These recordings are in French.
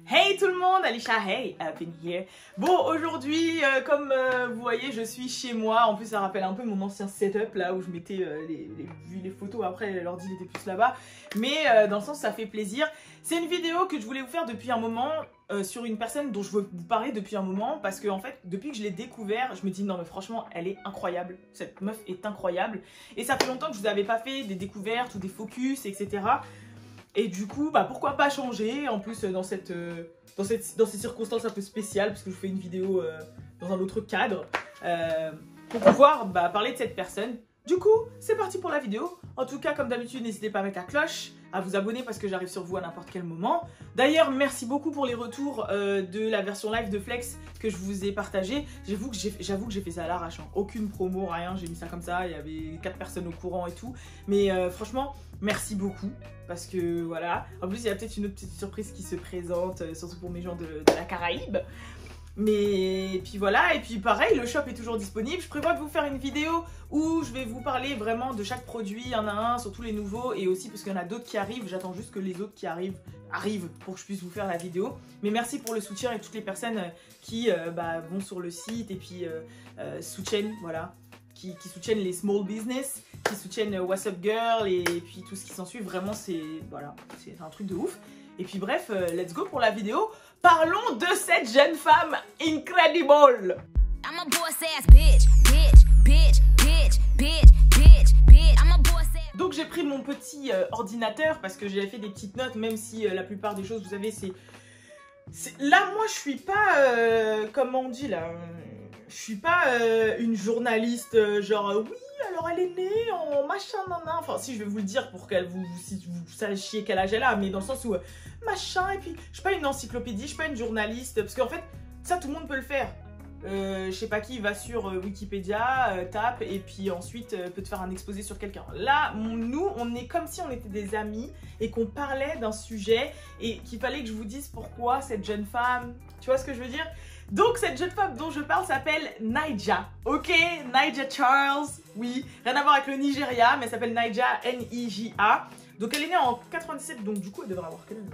Hey tout le monde, Alisha, hey, up in here. Bon, aujourd'hui, comme vous voyez, je suis chez moi. En plus, ça rappelle un peu mon ancien setup, là où je mettais les photos. Après, l'ordi était plus là-bas. Mais dans le sens, ça fait plaisir. C'est une vidéo que je voulais vous faire depuis un moment sur une personne dont je veux vous parler depuis un moment. Parce que, en fait, depuis que je l'ai découvert, je me dis, non mais franchement, elle est incroyable. Cette meuf est incroyable. Et ça fait longtemps que je vous avais pas fait des découvertes ou des focus, etc. Et du coup, bah pourquoi pas changer, en plus dans ces circonstances un peu spéciales, parce que je fais une vidéo dans un autre cadre, pour pouvoir parler de cette personne. Du coup, c'est parti pour la vidéo. En tout cas, comme d'habitude, n'hésitez pas à mettre la cloche, à vous abonner parce que j'arrive sur vous à n'importe quel moment. D'ailleurs, merci beaucoup pour les retours de la version live de Flex que je vous ai partagé. J'avoue que j'ai fait ça à l'arrache, hein. Aucune promo, rien, j'ai mis ça comme ça, il y avait 4 personnes au courant et tout. Mais franchement, merci beaucoup. Parce que voilà, en plus il y a peut-être une autre petite surprise qui se présente, surtout pour mes gens de la Caraïbe. Mais puis voilà, et puis pareil, le shop est toujours disponible. Je prévois de vous faire une vidéo où je vais vous parler vraiment de chaque produit, il y en a un, surtout les nouveaux, et aussi parce qu'il y en a d'autres qui arrivent. J'attends juste que les autres qui arrivent pour que je puisse vous faire la vidéo. Mais merci pour le soutien et toutes les personnes qui vont sur le site et puis soutiennent, voilà, qui soutiennent les small business, qui soutiennent What's Up Girl et puis tout ce qui s'ensuit. Vraiment, c'est voilà, c'est un truc de ouf. Et puis bref, let's go pour la vidéo. Parlons de cette jeune femme incredible. I'm a boss ass bitch, bitch, bitch, bitch, bitch, bitch, bitch. I'm a boss ass. Donc j'ai pris mon petit ordinateur parce que j'ai fait des petites notes, même si la plupart des choses, vous savez, c'est... Là, moi, je suis pas... comment on dit, là je suis pas une journaliste genre oui alors elle est née en machin nan. Enfin si je vais vous le dire pour qu'elle vous sachiez quel âge elle a, mais dans le sens où machin, et puis je suis pas une encyclopédie, je suis pas une journaliste, parce qu'en fait ça tout le monde peut le faire. Je sais pas qui va sur Wikipédia, tape et puis ensuite peut te faire un exposé sur quelqu'un. Là nous on est comme si on était des amis et qu'on parlait d'un sujet et qu'il fallait que je vous dise pourquoi cette jeune femme, tu vois ce que je veux dire. Donc cette jeune femme dont je parle s'appelle Naija, ok, Naija Charles, oui, rien à voir avec le Nigeria, mais elle s'appelle Naija, N-I-J-A. Donc elle est née en 97, donc du coup elle devrait avoir quel âge,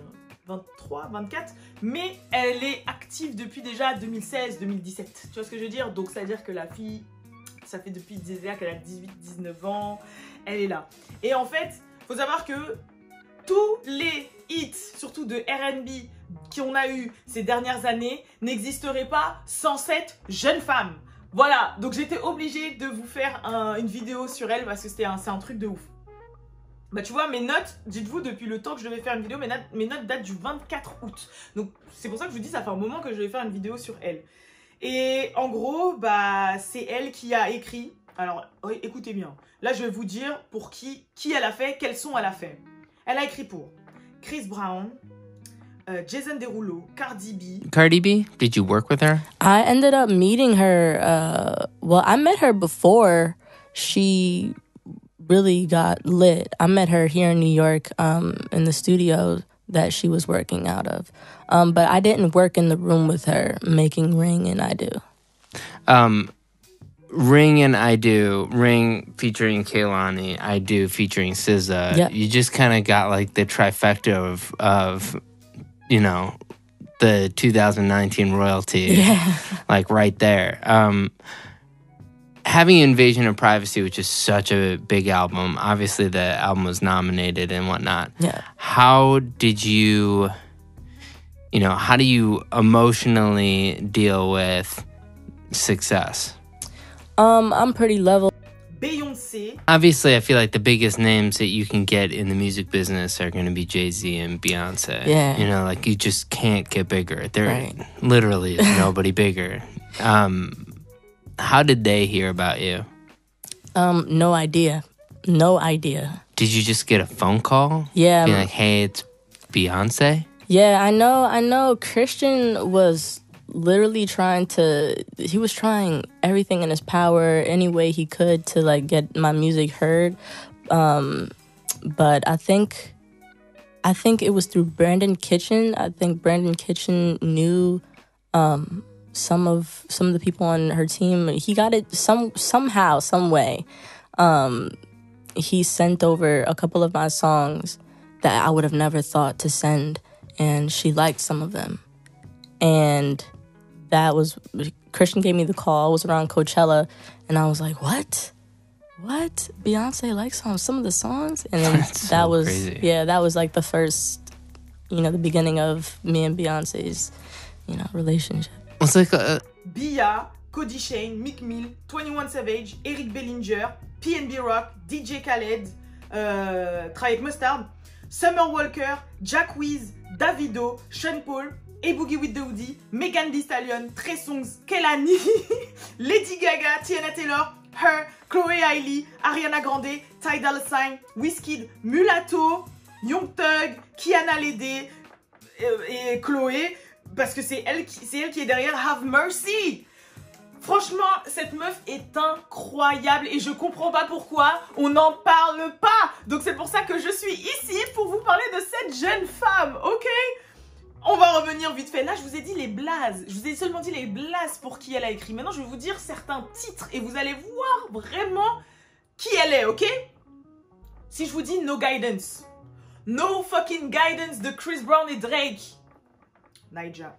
23, 24, mais elle est active depuis déjà 2016-2017, tu vois ce que je veux dire. Donc ça veut dire que la fille, ça fait depuis déjà qu'elle a 18-19 ans, elle est là. Et en fait, faut savoir que tous les hits, surtout de R&B, qu'on a eu ces dernières années, n'existeraient pas sans cette jeune femme. Voilà, donc j'étais obligée de vous faire une vidéo sur elle parce que c'est un truc de ouf. Bah tu vois, mes notes, dites-vous, depuis le temps que je devais faire une vidéo, mes notes datent du 24 août. Donc c'est pour ça que je vous dis, ça fait un moment que je vais faire une vidéo sur elle. Et en gros, bah c'est elle qui a écrit. Alors, oui, écoutez bien. Là, je vais vous dire pour qui elle a fait, quels sons elle a fait. Elle a écrit pour Chris Brown, Jason Derulo, Cardi B. Cardi B, did you work with her? I ended up meeting her. Well, I met her before she really got lit. I met her here in New York in the studio that she was working out of. But I didn't work in the room with her making Ring and I Do. Ring and I Do, Ring featuring Kehlani, I Do featuring SZA. Yep. You just kind of got like the trifecta of you know, the 2019 royalty, Yeah. like right there. Having Invasion of Privacy, which is such a big album, obviously the album was nominated and whatnot. Yeah. How did you, how do you emotionally deal with success? I'm pretty level. Beyoncé. Obviously, I feel like the biggest names that you can get in the music business are going to be Jay-Z and Beyonce. Yeah. Like you just can't get bigger. There Right. literally is nobody bigger. How did they hear about you? No idea. No idea. Did you just get a phone call? Yeah. Being like, hey, it's Beyonce? Yeah, I know. Christian was literally he was trying everything in his power, any way he could to like get my music heard. But I think it was through Brandon Kitchen. I think Brandon Kitchen knew some of the people on her team. He got it somehow, some way. He sent over a couple of my songs that I would have never thought to send. and she liked some of them. And that was, Christian gave me the call. I was around Coachella, and I was like, what? Beyonce likes some of the songs? And then that was crazy. Yeah, that was like the first, the beginning of me and Beyonce's, relationship. It's like Bia, Cody Shane, Meek Mill, 21 Savage, Eric Bellinger, PNB Rock, DJ Khaled, travaille avec Mustard, Summer Walker, Jack Wiz, Davido, Sean Paul, A Boogie with the Hoodie, Megan Thee Stallion, Trey Songz, Kehlani, Lady Gaga, Tiana Taylor, Her, Chloé Hailey, Ariana Grande, Ty Dolla $ign, Wizkid, Mulatto, Young Thug, Kiana Ledé et Chloé, parce que c'est elle qui est derrière Have Mercy. Franchement, cette meuf est incroyable et je comprends pas pourquoi on n'en parle pas. Donc c'est pour ça que je suis ici pour vous parler de cette jeune femme, ok? On va revenir vite fait. Là, je vous ai dit les blazes. Je vous ai seulement dit les blazes pour qui elle a écrit. Maintenant, je vais vous dire certains titres et vous allez voir vraiment qui elle est, ok? Si je vous dis No Guidance. No fucking Guidance de Chris Brown et Drake. Naija.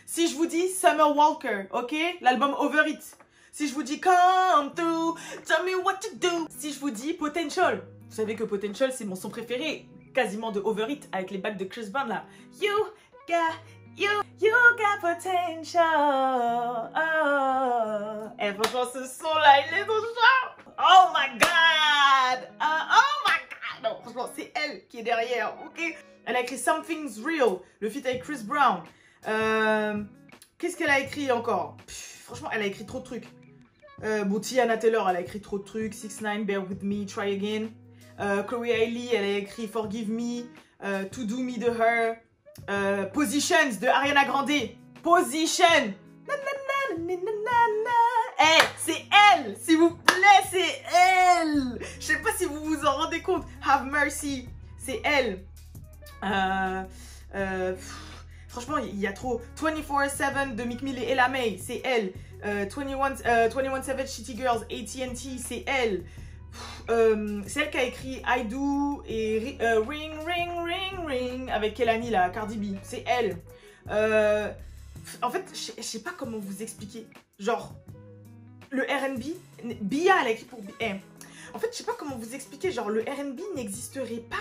Si je vous dis Summer Walker, ok? L'album Over It. Si je vous dis Come Through, Tell Me What to Do. Si je vous dis Potential. Vous savez que Potential, c'est mon son préféré. Quasiment de Over It avec les bacs de Chris Brown là. You got potential. Oh. Et franchement, ce son là, il est trop chaud. Oh my god. Oh my god. Non, franchement, c'est elle qui est derrière, ok? Elle a écrit Something's Real, le feat avec Chris Brown. Qu'est-ce qu'elle a écrit encore? Franchement, elle a écrit trop de trucs. Bon, Tiana Taylor, elle a écrit trop de trucs. 6ix9ine, Bear With Me, Try Again. Chloé Hailey, elle a écrit Forgive Me, To Do Me de Her. Positions de Ariana Grande. Position. Hey, c'est elle, s'il vous plaît, c'est elle. Je sais pas si vous vous en rendez compte. Have Mercy, c'est elle. Franchement, il y a trop. 24/7 de Meek Mill et Ella Mai, c'est elle. 21 Savage, City Girls, AT&T, c'est elle. C'est elle qui a écrit I Do et Ring Ring Ring Ring avec Kehlani, la Cardi B, c'est elle. En fait, je sais pas comment vous expliquer. Genre, le R&B, Bia, elle a écrit pour en fait, je sais pas comment vous expliquer. Genre, le R&B n'existerait pas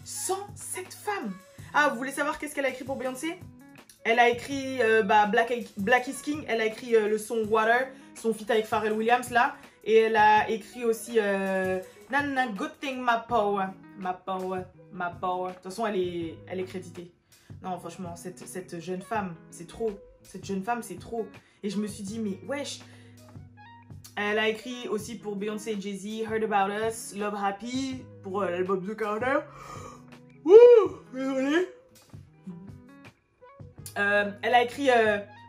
sans cette femme. Ah, vous voulez savoir qu'est-ce qu'elle a écrit pour Beyoncé? Elle a écrit Black is King. Elle a écrit le son Water, son feat avec Pharrell Williams là. Et elle a écrit aussi Nana Good Thing My Power. My Power. My Power. De toute façon, elle est créditée. Non, franchement, cette jeune femme, c'est trop. Cette jeune femme, c'est trop. Et je me suis dit, mais wesh. Elle a écrit aussi pour Beyoncé et Jay-Z, Heard About Us, Love Happy, pour l'album The Carter. Ouh, désolé. Elle a écrit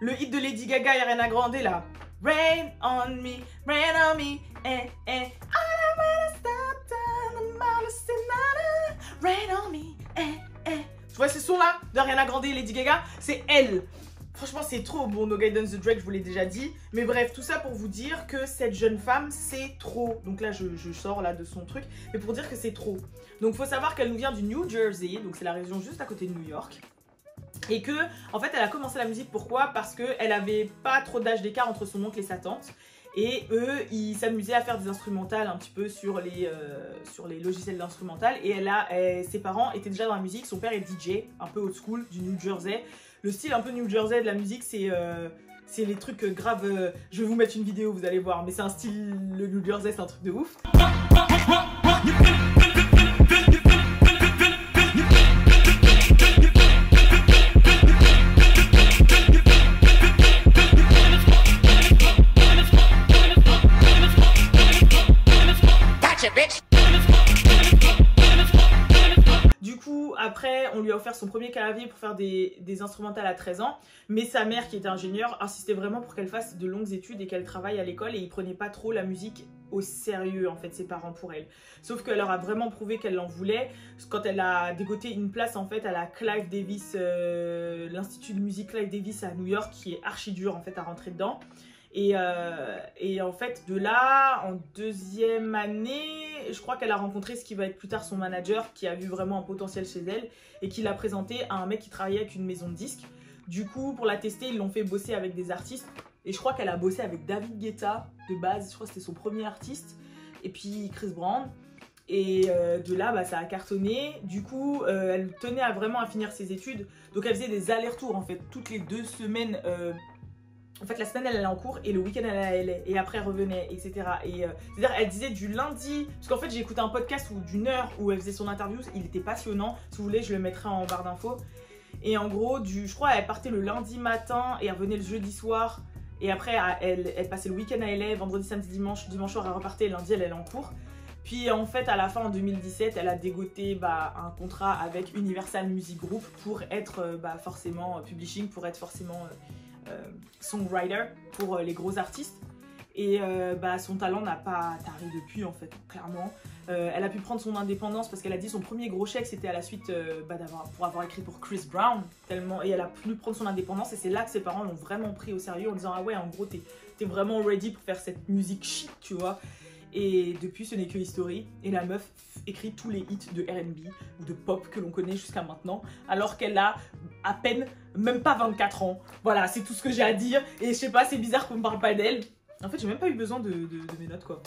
le hit de Lady Gaga et Ariana Grande là. Rain on me, eh, eh. Rain on me, eh, eh. Tu vois ce son là d'Ariana Grande et Lady Gaga? C'est elle. Franchement, c'est trop. Bon, No Guidance de Drake, je vous l'ai déjà dit. Mais bref, tout ça pour vous dire que cette jeune femme, c'est trop. Donc là, je sors là de son truc. Mais pour dire que c'est trop. Donc, il faut savoir qu'elle nous vient du New Jersey. Donc, c'est la région juste à côté de New York. Et que, en fait, elle a commencé la musique. Pourquoi? Parce qu'elle avait pas trop d'âge d'écart entre son oncle et sa tante. Et eux, ils s'amusaient à faire des instrumentales un petit peu sur les logiciels d'instrumental. Et ses parents étaient déjà dans la musique. Son père est DJ, un peu old school, du New Jersey. Le style un peu New Jersey de la musique, c'est les trucs graves. Je vais vous mettre une vidéo, vous allez voir. Mais c'est un style, le New Jersey, c'est un truc de ouf. Du coup, après, on lui a offert son premier clavier pour faire des instrumentales à 13 ans. Mais sa mère, qui était ingénieure, insistait vraiment pour qu'elle fasse de longues études et qu'elle travaille à l'école. Et ils prenaient pas trop la musique au sérieux, en fait, ses parents pour elle. Sauf qu'elle leur a vraiment prouvé qu'elle l'en voulait. Quand elle a dégoté une place, en fait, à la Clive Davis, l'Institut de musique Clive Davis à New York, qui est archi dur, en fait, à rentrer dedans. Et en fait, de là, en deuxième année, je crois qu'elle a rencontré ce qui va être plus tard son manager, qui a vu vraiment un potentiel chez elle, et qui l'a présenté à un mec qui travaillait avec une maison de disques. Du coup, pour la tester, ils l'ont fait bosser avec des artistes, et je crois qu'elle a bossé avec David Guetta, de base, je crois que c'était son premier artiste, et puis Chris Brown. Et de là, bah, ça a cartonné. Du coup, elle tenait vraiment à finir ses études. Donc, elle faisait des allers-retours, en fait, toutes les 2 semaines. En fait, la semaine, elle allait en cours et le week-end, elle allait. Et après, elle revenait, etc. Et c'est-à-dire, elle disait du lundi... Parce qu'en fait, j'ai écouté un podcast d'une heure où elle faisait son interview. Il était passionnant. Si vous voulez, je le mettrai en barre d'infos. Et en gros, je crois, elle partait le lundi matin et elle revenait le jeudi soir. Et après, elle passait le week-end à LA, vendredi, samedi, dimanche. Dimanche soir, elle repartait. Lundi, elle allait en cours. Puis en fait, à la fin, en 2017, elle a dégoté un contrat avec Universal Music Group pour être forcément publishing, pour être forcément songwriter pour les gros artistes. Et son talent n'a pas taré depuis, en fait, clairement. Elle a pu prendre son indépendance parce qu'elle a dit son premier gros chèque, c'était à la suite pour avoir écrit pour Chris Brown. Et elle a pu prendre son indépendance et c'est là que ses parents l'ont vraiment pris au sérieux en disant « Ah ouais, en gros, t'es vraiment ready pour faire cette musique shit, tu vois ?» Et depuis, ce n'est que history. Et la meuf écrit tous les hits de R&B ou de pop que l'on connaît jusqu'à maintenant, alors qu'elle a à peine, même pas 24 ans. Voilà, c'est tout ce que j'ai à dire. Et je sais pas, c'est bizarre qu'on ne parle pas d'elle. En fait, j'ai même pas eu besoin de mes notes, quoi.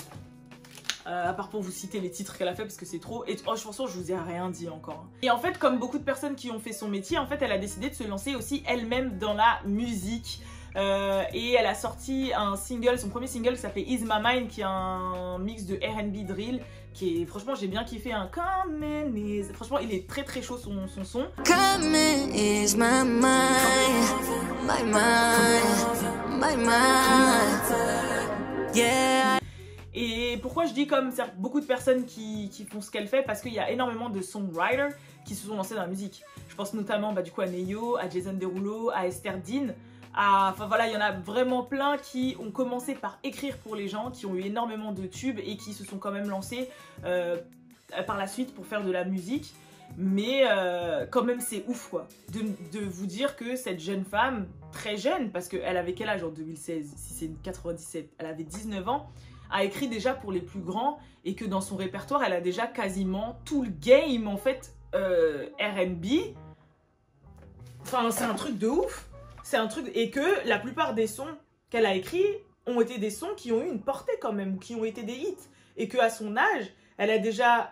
À part pour vous citer les titres qu'elle a fait, parce que c'est trop. Et oh, je pense que je vous ai rien dit encore. Et en fait, comme beaucoup de personnes qui ont fait son métier, en fait, elle a décidé de se lancer aussi elle-même dans la musique. Et elle a sorti un single, son premier single qui s'appelait Ease My Mind, qui est un mix de R&B drill, qui est, franchement, j'ai bien kiffé, hein. Come and ease. Franchement, il est très très chaud son son. Come and ease my mind, my mind, my mind, yeah. Et pourquoi je dis comme beaucoup de personnes qui font ce qu'elle fait, parce qu'il y a énormément de songwriters qui se sont lancés dans la musique. Je pense notamment du coup à Neyo, à Jason Derulo, à Esther Dean. Enfin voilà, il y en a vraiment plein qui ont commencé par écrire pour les gens, qui ont eu énormément de tubes et qui se sont quand même lancés par la suite pour faire de la musique. Mais quand même c'est ouf quoi, de vous dire que cette jeune femme, très jeune, parce qu'elle avait quel âge en 2016, si c'est une 97, elle avait 19 ans, a écrit déjà pour les plus grands et que dans son répertoire elle a déjà quasiment tout le game en fait R&B. Enfin c'est un truc de ouf. C'est un truc, et que la plupart des sons qu'elle a écrits ont été des sons qui ont eu une portée quand même, ou qui ont été des hits. Et qu'à son âge, elle est déjà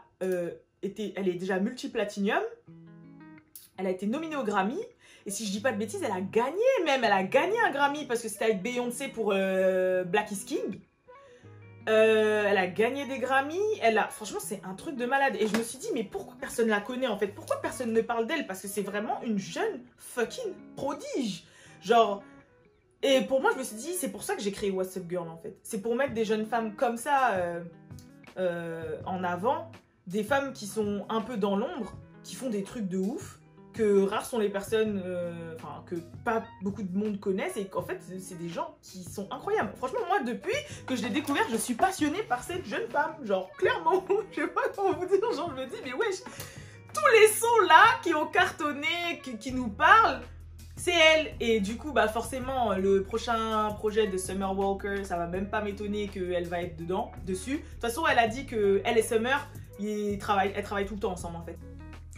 multiplatinum, elle a été nominée au Grammy, et si je dis pas de bêtises, elle a gagné un Grammy, parce que c'était avec Beyoncé pour Black is King. Elle a gagné des Grammys, franchement c'est un truc de malade. Et je me suis dit mais pourquoi personne la connaît en fait? Pourquoi personne ne parle d'elle? Parce que c'est vraiment une jeune fucking prodige. Genre, et pour moi je me suis dit c'est pour ça que j'ai créé What's Up Girl en fait. C'est pour mettre des jeunes femmes comme ça en avant. Des femmes qui sont un peu dans l'ombre, qui font des trucs de ouf, que rares sont les personnes, que pas beaucoup de monde connaissent, et qu'en fait c'est des gens qui sont incroyables. Franchement moi depuis que je l'ai découvert, je suis passionnée par cette jeune femme, genre clairement, je sais pas comment vous dire, genre je me dis mais wesh, tous les sons là qui ont cartonné, qui nous parlent, c'est elle. Et du coup bah forcément le prochain projet de Summer Walker, ça va même pas m'étonner qu'elle va être dessus. De toute façon elle a dit que elle et Summer, elles travaillent tout le temps ensemble en fait.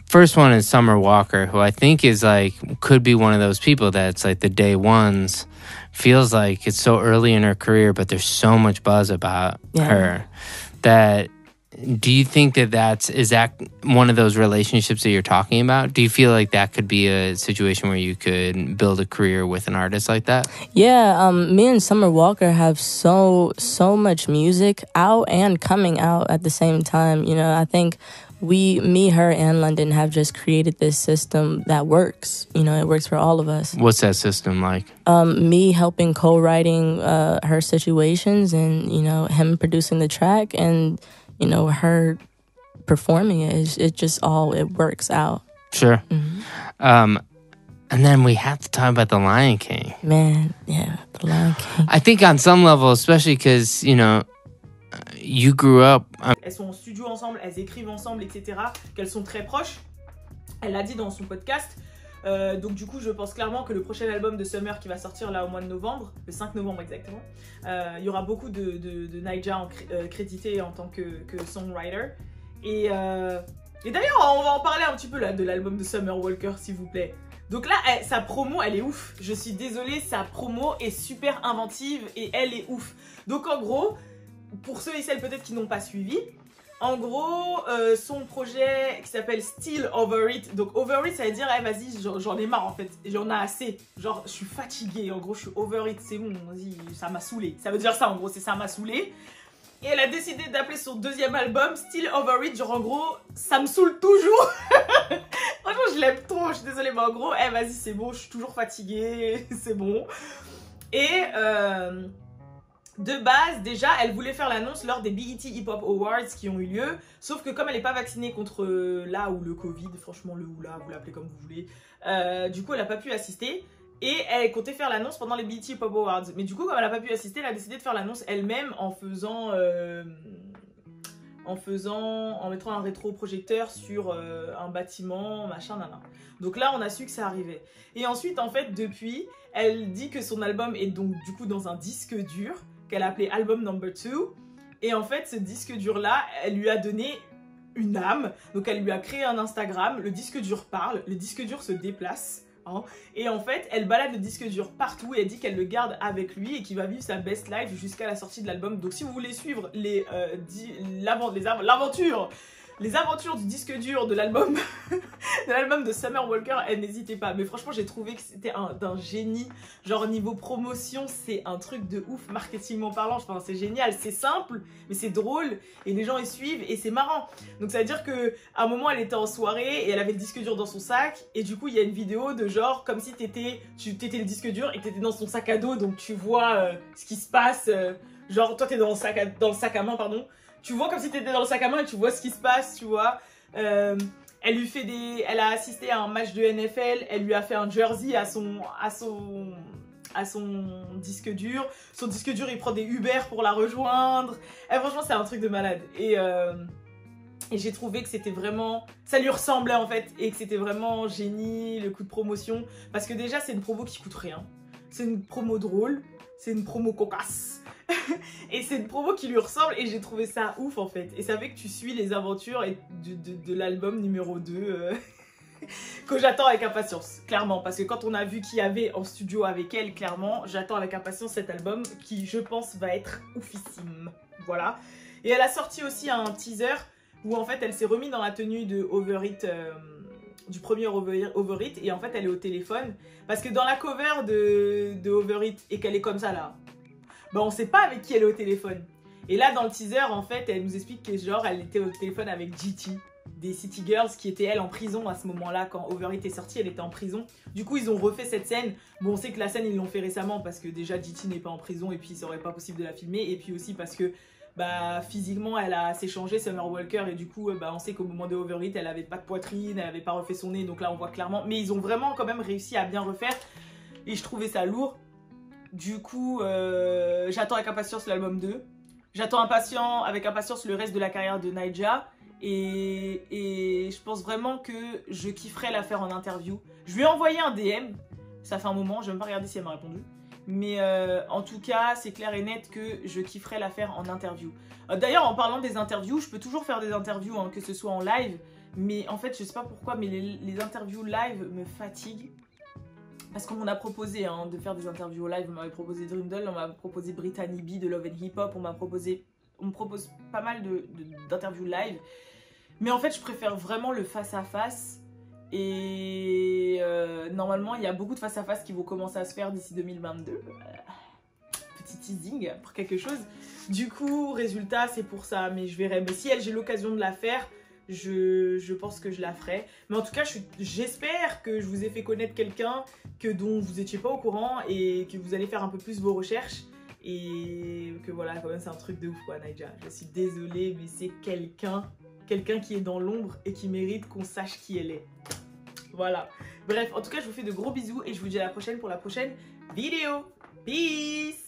First one is Summer Walker, who I think is could be one of those people that's like the day ones. Feels like it's so early in her career, but there's so much buzz about her. Do you think that is that one of those relationships that you're talking about? Do you feel like that could be a situation where you could build a career with an artist like that? Yeah, me and Summer Walker have so much music out and coming out at the same time. You know, I think me, her, and London have just created this system that works. You know, it works for all of us. What's that system like? Me helping co-writing her situations, and, you know, him producing the track, and, you know, her performing it. It works out. Sure. Mm-hmm. And then we have to talk about The Lion King. Man, yeah, The Lion King. I think on some level, especially because, you know, you grew up. Elles sont en studio ensemble, elles écrivent ensemble, etc. Qu'elles sont très proches. Elle l'a dit dans son podcast. Donc du coup je pense clairement que le prochain album de Summer qui va sortir là au mois de novembre, le 5 novembre exactement, il y aura beaucoup de Naija crédité en tant que songwriter. Et d'ailleurs on va en parler un petit peu là de l'album de Summer Walker s'il vous plaît. Donc là sa promo elle est ouf, je suis désolée, sa promo est super inventive et elle est ouf. Donc en gros, pour ceux et celles peut-être qui n'ont pas suivi, en gros, son projet qui s'appelle Still Over It. Donc over it ça veut dire vas-y j'en ai marre en fait, j'en ai assez. Genre je suis fatiguée, en gros je suis over it, c'est bon, vas-y ça m'a saoulé. Ça veut dire ça en gros, c'est ça m'a saoulé. Et elle a décidé d'appeler son deuxième album Still Over It, genre en gros ça me saoule toujours. Franchement je l'aime trop, je suis désolée mais en gros vas-y c'est bon, je suis toujours fatiguée, c'est bon. Et de base, déjà, elle voulait faire l'annonce lors des BET Hip Hop Awards qui ont eu lieu. Sauf que comme elle n'est pas vaccinée contre là ou le Covid, franchement le ou là, vous l'appelez comme vous voulez. Du coup, elle n'a pas pu assister. Et elle comptait faire l'annonce pendant les BET Hip Hop Awards. Mais du coup, comme elle n'a pas pu assister, elle a décidé de faire l'annonce elle-même en mettant un rétroprojecteur sur un bâtiment, machin, nana. Donc là, on a su que ça arrivait. Et ensuite, en fait, depuis, elle dit que son album est donc du coup dans un disque dur qu'elle a appelé Album Number 2. Et en fait, ce disque dur-là, elle lui a donné une âme. Donc elle lui a créé un Instagram, le disque dur parle, le disque dur se déplace. Hein, et en fait, elle balade le disque dur partout et elle dit qu'elle le garde avec lui et qu'il va vivre sa best life jusqu'à la sortie de l'album. Donc si vous voulez suivre les aventures du disque dur de l'album de Summer Walker, n'hésitez pas. Mais franchement, j'ai trouvé que c'était d'un génie. Genre niveau promotion, c'est un truc de ouf, marketingment parlant. Enfin, c'est génial, c'est simple, mais c'est drôle et les gens y suivent et c'est marrant. Donc ça veut dire que à un moment, elle était en soirée et elle avait le disque dur dans son sac et du coup, il y a une vidéo de genre comme si t'étais le disque dur et que t'étais dans son sac à dos, donc tu vois ce qui se passe. Genre toi, t'es dans le sac à main, pardon. Tu vois comme si t'étais dans le sac à main et tu vois ce qui se passe, tu vois. Elle a assisté à un match de NFL, elle lui a fait un jersey à son disque dur. Son disque dur, il prend des Uber pour la rejoindre. Et franchement, c'est un truc de malade. Et j'ai trouvé que c'était vraiment... Ça lui ressemblait en fait. Et que c'était vraiment génie, le coup de promotion. Parce que déjà, c'est une promo qui coûte rien. C'est une promo drôle. C'est une promo cocasse. Et c'est une promo qui lui ressemble et j'ai trouvé ça ouf en fait. Et ça fait que tu suis les aventures de l'album numéro 2 que j'attends avec impatience, clairement. Parce que quand on a vu qu'il y avait en studio avec elle, clairement, j'attends avec impatience cet album qui, je pense, va être oufissime. Voilà. Et elle a sorti aussi un teaser où en fait elle s'est remise dans la tenue de Over It, du premier Over It, et en fait elle est au téléphone. Parce que dans la cover de Over It, et qu'elle est comme ça là, bah on sait pas avec qui elle est au téléphone. Et là dans le teaser en fait elle nous explique que genre elle était au téléphone avec GT des City Girls qui était elle en prison à ce moment là quand Over It est sorti, elle était en prison. Du coup ils ont refait cette scène. Bon on sait que la scène ils l'ont fait récemment parce que déjà GT n'est pas en prison et puis il serait pas possible de la filmer. Et puis aussi parce que bah physiquement elle a assez changé Summer Walker et du coup bah on sait qu'au moment de Over It elle avait pas de poitrine, elle avait pas refait son nez, donc là on voit clairement. Mais ils ont vraiment quand même réussi à bien refaire et je trouvais ça lourd. Du coup, j'attends avec impatience l'album 2. J'attends avec impatience le reste de la carrière de Naija. Et je pense vraiment que je kifferais la faire en interview. Je lui ai envoyé un DM. Ça fait un moment, je vais même pas regarder si elle m'a répondu. Mais en tout cas, c'est clair et net que je kifferais la faire en interview. D'ailleurs, en parlant des interviews, je peux toujours faire des interviews, hein, que ce soit en live. Mais en fait, je sais pas pourquoi, mais les interviews live me fatiguent. Parce qu'on m'en a proposé hein, de faire des interviews au live, on m'avait proposé Drindle, on m'a proposé Brittany B de Love and Hip Hop, on me propose pas mal d'interviews live. Mais en fait, je préfère vraiment le face-à-face. Et normalement, il y a beaucoup de face-à-face qui vont commencer à se faire d'ici 2022. Petit teasing pour quelque chose. Du coup, résultat, c'est pour ça, mais je verrai. Mais si j'ai l'occasion de la faire, je pense que je la ferai. Mais en tout cas, j'espère que je vous ai fait connaître quelqu'un dont vous n'étiez pas au courant et que vous allez faire un peu plus vos recherches. Et que voilà, quand même, c'est un truc de ouf quoi, Naija. Je suis désolée, mais c'est quelqu'un qui est dans l'ombre et qui mérite qu'on sache qui elle est. Voilà. Bref, en tout cas, je vous fais de gros bisous et je vous dis à la prochaine pour la prochaine vidéo. Peace!